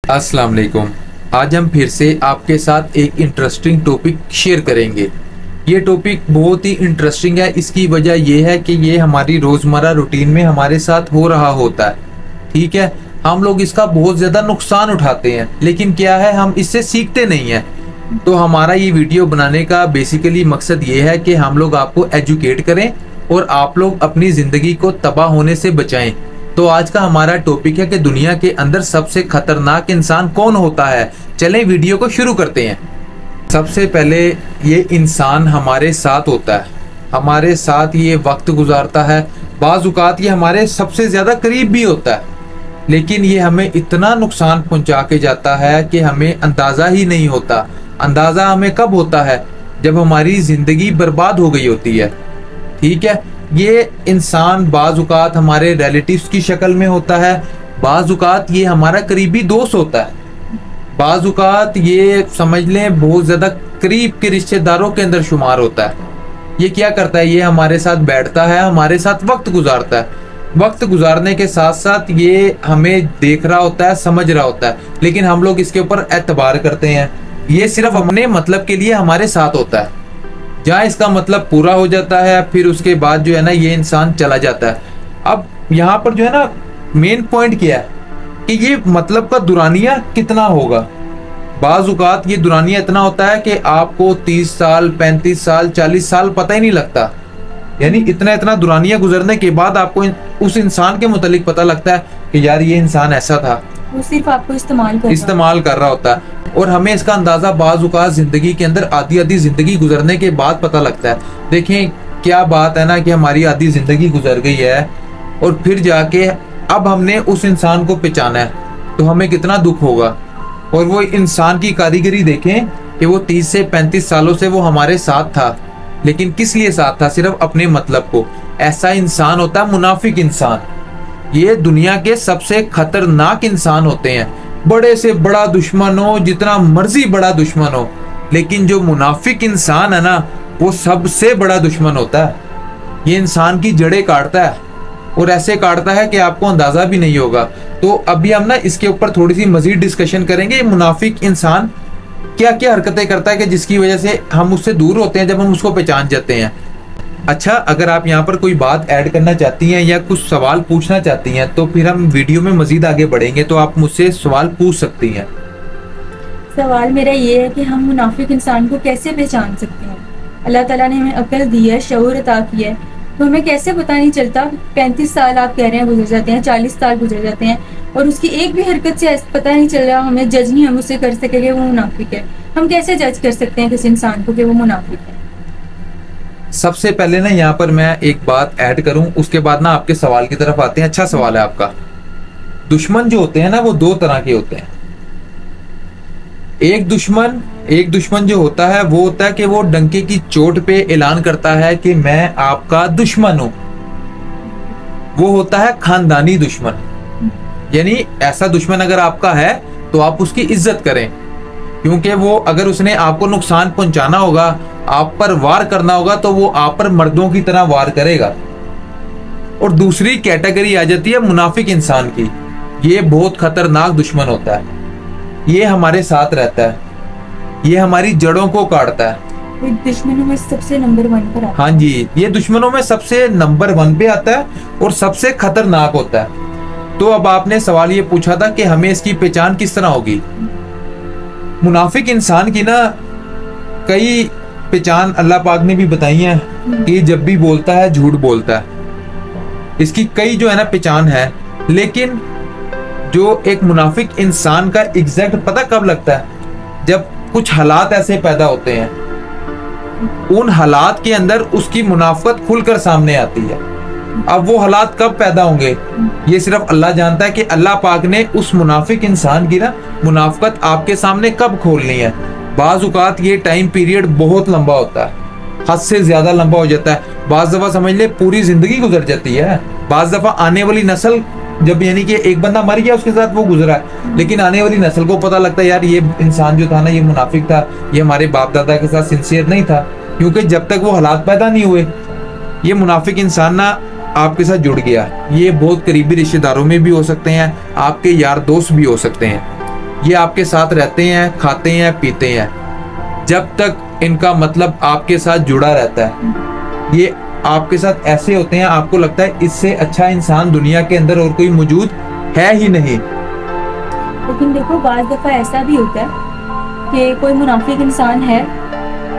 अस्सलाम वालेकुम। आज हम फिर से आपके साथ एक इंटरेस्टिंग टॉपिक शेयर करेंगे। ये टॉपिक बहुत ही इंटरेस्टिंग है। इसकी वजह यह है कि ये हमारी रोज़मर्रा रूटीन में हमारे साथ हो रहा होता है। ठीक है, हम लोग इसका बहुत ज़्यादा नुकसान उठाते हैं, लेकिन क्या है, हम इससे सीखते नहीं हैं। तो हमारा ये वीडियो बनाने का बेसिकली मकसद ये है कि हम लोग आपको एजुकेट करें और आप लोग अपनी ज़िंदगी को तबाह होने से बचाएं। तो आज का हमारा टॉपिक है कि दुनिया के अंदर सबसे खतरनाक इंसान कौन होता है। चलें वीडियो को शुरू करते हैं। सबसे पहले ये इंसान हमारे साथ होता है, हमारे साथ ये वक्त गुजारता है। बाज़ औक़ात ये हमारे सबसे ज़्यादा करीब भी होता है, लेकिन ये हमें इतना नुकसान पहुंचा के जाता है कि हमें अंदाज़ा ही नहीं होता। अंदाज़ा हमें कब होता है? जब हमारी ज़िंदगी बर्बाद हो गई होती है। ठीक है, ये इंसान बाज़ औक़ात हमारे रिलेटिव्स की शक्ल में होता है, बाज़ औक़ात ये हमारा करीबी दोस्त होता है, बाज़ औक़ात ये समझ लें बहुत ज़्यादा करीब के रिश्तेदारों के अंदर शुमार होता है। ये क्या करता है? ये हमारे साथ बैठता है, हमारे साथ वक्त गुजारता है। वक्त गुजारने के साथ साथ ये हमें देख रहा होता है, समझ रहा होता है, लेकिन हम लोग इसके ऊपर एतबार करते हैं। ये सिर्फ अपने मतलब के लिए हमारे साथ होता है। जहाँ इसका मतलब पूरा हो जाता है, फिर उसके बाद जो है ना, ये इंसान चला जाता है। अब यहाँ पर जो है ना, मेन पॉइंट क्या है कि ये मतलब का दुरानिया कितना होगा। बाज़ औक़ात ये दुरानिया इतना होता है कि आपको 30 साल 35 साल 40 साल पता ही नहीं लगता। यानी इतना दुरानिया गुजरने के बाद आपको उस इंसान के मुतालिक पता लगता है कि यार ये इंसान ऐसा था। वो सिर्फ आपको इस्तेमाल कर रहा होता है। और हमें इसका अंदाजा बाज़ औक़ात जिंदगी के अंदर आधी जिंदगी गुजरने के बाद पता लगता है। देखें क्या बात है ना, कि हमारी आधी जिंदगी गुजर गई है और फिर जाके अब हमने उस इंसान को पहचाना है, तो हमें कितना दुख होगा। और वो इंसान की कारीगरी देखें कि वो 30 से 35 सालों से वो हमारे साथ था, लेकिन किस लिए साथ था? सिर्फ अपने मतलब को। ऐसा इंसान होता है मुनाफिक इंसान। ये दुनिया के सबसे खतरनाक इंसान होते हैं। बड़े से बड़ा दुश्मन हो, जितना मर्जी बड़ा दुश्मन हो, लेकिन जो मुनाफिक इंसान है ना, वो सबसे बड़ा दुश्मन होता है। ये इंसान की जड़ें काटता है और ऐसे काटता है कि आपको अंदाजा भी नहीं होगा। तो अभी हम ना इसके ऊपर थोड़ी सी मजीद डिस्कशन करेंगे। ये मुनाफिक इंसान क्या क्या हरकतें करता है कि जिसकी वजह से हम उससे दूर होते हैं जब हम उसको पहचान जाते हैं। अच्छा, अगर आप यहाँ पर कोई बात ऐड करना चाहती हैं या कुछ सवाल पूछना चाहती हैं, तो फिर हम वीडियो में मजीद आगे बढ़ेंगे, तो आप मुझसे सवाल पूछ सकती हैं। सवाल मेरा ये है कि हम मुनाफिक इंसान को कैसे पहचान सकते हैं? अल्लाह ताला ने हमें अक्ल दी है, शऊर अता किया है, तो हमें कैसे पता नहीं चलता? 35 साल आप कह रहे हैं गुजर जाते हैं, 40 साल गुजर जाते हैं, और उसकी एक भी हरकत से पता नहीं चल रहा, हमें जज नहीं हम उससे कर सकेंगे वो मुनाफिक है। हम कैसे जज कर सकते हैं किसी इंसान को कि वो मुनाफिक है? सबसे पहले ना यहाँ पर मैं एक बात ऐड करूं, उसके बाद ना आपके सवाल की तरफ आते हैं। अच्छा सवाल है आपका। दुश्मन जो होते हैं ना, वो दो तरह के होते हैं। एक दुश्मन जो होता है वो होता है कि वो डंके की चोट पे ऐलान करता है कि मैं आपका दुश्मन हूं। वो होता है खानदानी दुश्मन। यानी ऐसा दुश्मन अगर आपका है तो आप उसकी इज्जत करें, क्योंकि वो अगर उसने आपको नुकसान पहुंचाना होगा, आप पर वार करना होगा, तो वो आप पर मर्दों की तरह वार करेगा। और दूसरी कैटेगरी आ जाती है मुनाफिक इंसान की। ये बहुत खतरनाक दुश्मन होता है। ये हमारे साथ रहता है, ये हमारी जड़ों को काटता है। दुश्मनों में सबसे नंबर 1 पर आता है। हाँ जी, ये दुश्मनों में सबसे नंबर 1 पे आता है और सबसे खतरनाक होता है। तो अब आपने सवाल ये पूछा था कि हमें इसकी पहचान किस तरह होगी। मुनाफिक इंसान की ना कई पहचान अल्लाह पाक ने भी बताई है कि जब भी बोलता है झूठ बोलता है। इसकी कई जो है ना पहचान है, लेकिन जो एक मुनाफिक इंसान का एग्जैक्ट पता कब लगता है? जब कुछ हालात ऐसे पैदा होते हैं, उन हालात के अंदर उसकी मुनाफिकत खुलकर सामने आती है। अब वो हालात कब पैदा होंगे ये सिर्फ अल्लाह जानता है कि अल्लाह पाक ने उस मुनाफिक इंसान की ना मुनाफिकत आपके सामने कब खोलनी है। बाज़ औक़ात ये टाइम पीरियड बहुत लंबा होता है, हद से ज्यादा लंबा हो जाता है। बाज़ दफा समझ ले पूरी जिंदगी गुजर जाती है। बाज़ दफा आने वाली नस्ल, जब यानी कि एक बंदा मर गया उसके साथ वो गुजरा है, लेकिन आने वाली नस्ल को पता लगता है यार ये इंसान जो था ना, ये मुनाफिक था, ये हमारे बाप दादा के साथ सिंसियर नहीं था, क्योंकि जब तक वो हालात पैदा नहीं हुए ये मुनाफिक इंसान ना आपके साथ जुड़ गया। ये बहुत करीबी रिश्तेदारों में भी हो सकते हैं, आपके यार दोस्त भी हो सकते हैं। ये आपके साथ रहते हैं, खाते हैं, पीते हैं, जब तक इनका मतलब आपके साथ जुड़ा रहता है। ये आपके साथ ऐसे होते हैं, आपको लगता है इससे अच्छा इंसान दुनिया के अंदर और कोई मौजूद है ही नहीं। लेकिन देखो, बाज़ दफ़ा ऐसा भी होता है कि कोई मुनाफिक इंसान है,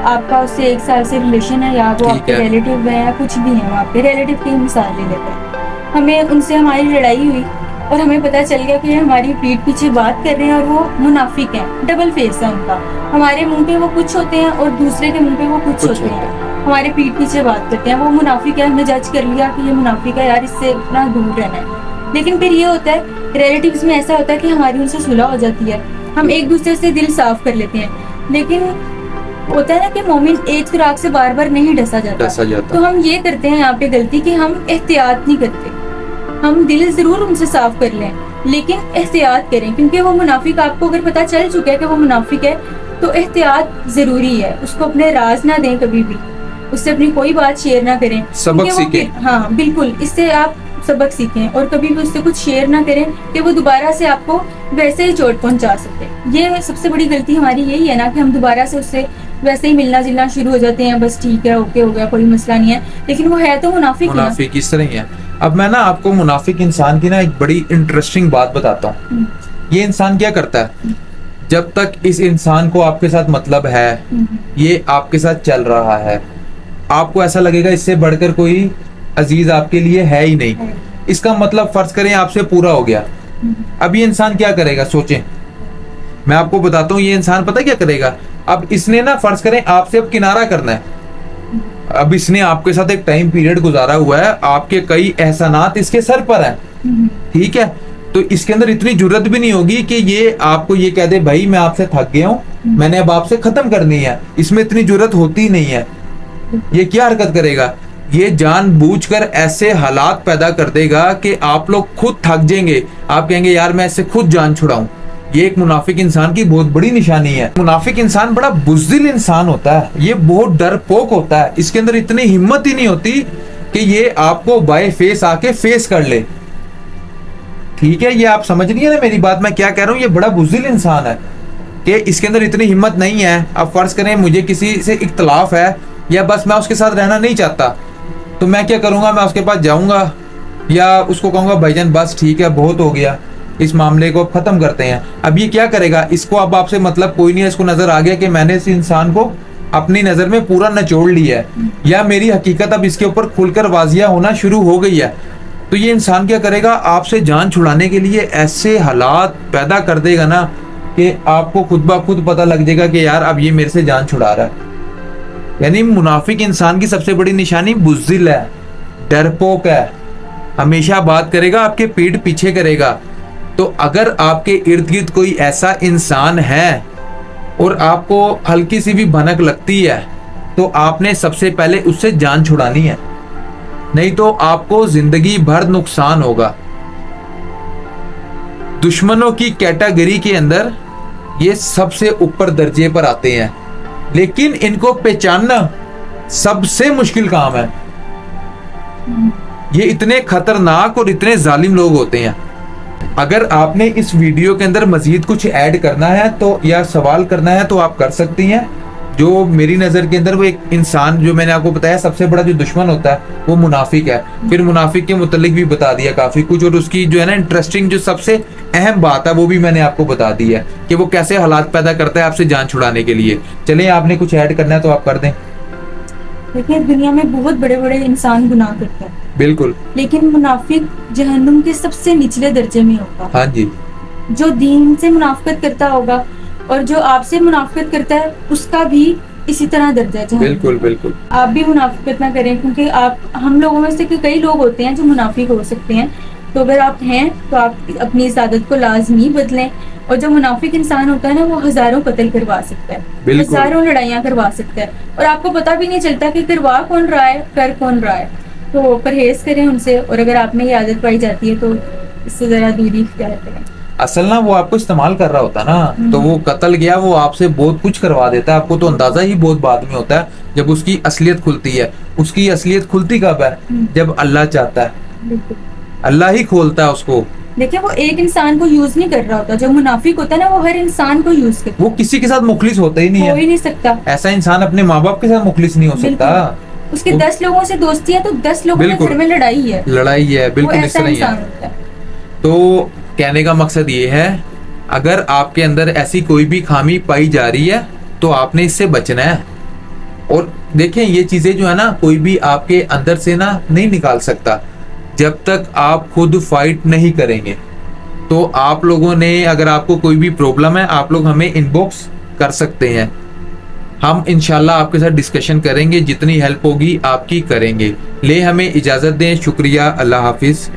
आपका उससे 1 साल से रिलेशन है, या वो आपके रिलेटिव है या कुछ भी है, आपके रिलेटिव की मिसाल ले लेते हैं। हमें उनसे हमारी लड़ाई हुई और हमें पता चल गया कि हमारी पीठ पीछे बात कर रहे हैं और वो मुनाफिक हैं, डबल फेस है उनका। हमारे मुंह पे वो कुछ होते हैं और दूसरे के मुंह पे वो कुछ होते हैं, हमारे पीठ पीछे बात करते हैं। वो मुनाफिक है, हमने जज कर लिया कि ये मुनाफिक है, यार इससे इतना दूर रहना है। लेकिन फिर ये होता है, रिलेटिव्स में ऐसा होता है कि हमारी उनसे सुलह हो जाती है, हम एक दूसरे से दिल साफ कर लेते हैं। लेकिन होता है ना कि मोमिन एक सुराग से बार बार नहीं डसा जाता। तो हम ये करते हैं यहाँ पे गलती कि हम एहतियात नहीं करते। हम दिल जरूर उनसे साफ कर लें, लेकिन एहतियात करें, क्योंकि वो मुनाफिक, आपको अगर पता चल चुका है कि वो मुनाफिक है तो एहतियात जरूरी है। उसको अपने राज ना दें, कभी भी उससे अपनी कोई बात शेयर ना करें, सबक सीखें। हाँ बिल्कुल, इससे आप सबक सीखें और कभी भी उससे कुछ शेयर ना करें कि वो दोबारा से आपको वैसे ही चोट पहुंचा सके। ये सबसे बड़ी गलती हमारी यही है ना, कि हम दोबारा से उससे वैसे ही मिलना जुलना शुरू हो जाते हैं, बस ठीक है, ओके हो गया, कोई मसला नहीं है, लेकिन वो है तो मुनाफिक इस तरह ही है। अब मैं ना आपको मुनाफिक इंसान की ना एक बड़ी इंटरेस्टिंग बात बताता हूँ। ये इंसान क्या करता है, जब तक इस इंसान को आपके साथ मतलब है, ये आपके साथ चल रहा है, आपको ऐसा लगेगा इससे बढ़कर कोई अजीज आपके लिए है ही नहीं। इसका मतलब फर्ज करें आपसे पूरा हो गया, अब ये इंसान क्या करेगा, सोचें। मैं आपको बताता हूँ ये इंसान पता क्या करेगा। अब इसने ना फर्ज करें आपसे अब किनारा करना है, अब इसने आपके साथ एक टाइम पीरियड गुजारा हुआ है, आपके कई एहसानात इसके सर पर हैं, ठीक है, तो इसके अंदर इतनी जुर्रत भी नहीं होगी कि ये आपको ये कह दे भाई मैं आपसे थक गया हूँ, मैंने अब आपसे खत्म करनी है। इसमें इतनी जुर्रत होती नहीं है। ये क्या हरकत करेगा, ये जानबूझकर ऐसे हालात पैदा कर देगा कि आप लोग खुद थक जाएंगे, आप कहेंगे यार मैं इससे खुद जान छुड़ाऊं। ये एक मुनाफिक इंसान की बहुत बड़ी निशानी है। मुनाफिक इंसान बड़ा बुज़दिल इंसान होता है, ये बहुत डरपोक होता है, इसके अंदर इतनी हिम्मत ही नहीं होती कि ये आपको बाय फेस आके फेस कर ले, ठीक है। ये आप समझ रही है ना मेरी बात, मैं क्या कह रहा हूँ। ये बड़ा बुज़दिल इंसान है कि इसके अंदर इतनी हिम्मत नहीं है। अब फर्ज करें मुझे किसी से इख्तलाफ है या बस मैं उसके साथ रहना नहीं चाहता, तो मैं क्या करूंगा, मैं उसके पास जाऊंगा या उसको कहूंगा भाईजान बस ठीक है, बहुत हो गया, इस मामले को खत्म करते हैं। अब ये क्या करेगा, इसको अब आपसे मतलब कोई नहीं है, इसको नजर आ गया कि मैंने इस इंसान को अपनी नजर में पूरा निचोड़ लिया है, या मेरी हकीकत अब इसके ऊपर खुलकर वाजिया होना शुरू हो गई है। तो ये इंसान क्या करेगा, आपसे जान छुड़ाने के लिए ऐसे हालात पैदा कर देगा ना कि आपको खुद ब खुद पता लग जाएगा कि यार अब ये मेरे से जान छुड़ा रहा है। यानी मुनाफिक इंसान की सबसे बड़ी निशानी बुज़दिल है, डरपोक है, हमेशा बात करेगा आपके पीठ पीछे करेगा। तो अगर आपके इर्द गिर्द कोई ऐसा इंसान है और आपको हल्की सी भी भनक लगती है, तो आपने सबसे पहले उससे जान छुड़ानी है, नहीं तो आपको जिंदगी भर नुकसान होगा। दुश्मनों की कैटेगरी के अंदर ये सबसे ऊपर दर्जे पर आते हैं, लेकिन इनको पहचानना सबसे मुश्किल काम है। ये इतने खतरनाक और इतने जालिम लोग होते हैं। अगर आपने इस वीडियो के अंदर मजीद कुछ ऐड करना है तो या सवाल करना है तो आप कर सकती हैं। जो मेरी नज़र के अंदर वो एक इंसान जो मैंने आपको बताया सबसे बड़ा जो दुश्मन होता है वो मुनाफिक है। फिर मुनाफिक के मुतल्लिक भी बता दिया काफ़ी कुछ, और उसकी जो है ना इंटरेस्टिंग जो सबसे अहम बात है वो भी मैंने आपको बता दी है कि वो कैसे हालात पैदा करता है आपसे जान छुड़ाने के लिए। चलिए आपने कुछ ऐड करना है तो आप कर दें। देखिए दुनिया में बहुत बड़े बड़े इंसान गुनाह करते हैं, बिल्कुल, लेकिन मुनाफिक जहन्नुम के सबसे निचले दर्जे में होगा। हाँ जी, जो दीन से मुनाफिकत करता होगा और जो आपसे मुनाफिकत करता है उसका भी इसी तरह दर्जा है। बिल्कुल बिल्कुल, आप भी मुनाफिकत ना करें, क्योंकि आप हम लोगों में से कई लोग होते हैं जो मुनाफिक हो सकते हैं। तो अगर आप हैं तो आप अपनी इस आदत को लाजमी बदलें। और जो मुनाफिक इंसान होता है ना वो हजारों कत्ल करवा सकता है, हजारों लड़ाइयाँ करवा सकता है, और आपको पता भी नहीं चलता कि करवा कौन रहा है, कर कौन रहा है। तो परहेज करें उनसे, और अगर आप में ये आदत पाई जाती है तो इससे जरा दूरी इख्तियार करें। असल ना वो आपको इस्तेमाल कर रहा होता ना, तो वो कत्ल गया, वो आपसे बहुत कुछ करवा देता है। आपको तो अंदाजा ही बहुत बाद में होता है जब उसकी असलियत खुलती है। उसकी असलियत खुलती कब है, जब अल्लाह चाहता है। अल्लाह ही खोलता है उसको। देखिए वो एक इंसान को यूज नहीं कर रहा होता, जो मुनाफिक होता है ना वो हर इंसान को यूज करता है। वो किसी के साथ मुखलिस होता ही नहीं हो है। ही नहीं सकता। ऐसा इंसान अपने माँ बाप के साथ मुखलिस नहीं हो सकता। उसके 10 लोगों से दोस्ती है तो 10 लोगों के घर में लड़ाई है। लड़ाई है, बिल्कुल इस तरह ही है। तो कहने का मकसद ये है, अगर आपके अंदर ऐसी कोई भी खामी पाई जा रही है तो आपने इससे बचना है। और देखें ये चीजें जो है ना, कोई भी आपके अंदर से ना नहीं निकाल सकता जब तक आप खुद फाइट नहीं करेंगे। तो आप लोगों ने, अगर आपको कोई भी प्रॉब्लम है, आप लोग हमें इनबॉक्स कर सकते हैं। हम इंशाल्लाह आपके साथ डिस्कशन करेंगे, जितनी हेल्प होगी आपकी करेंगे। ले हमें इजाजत दें। शुक्रिया, अल्लाह हाफिज।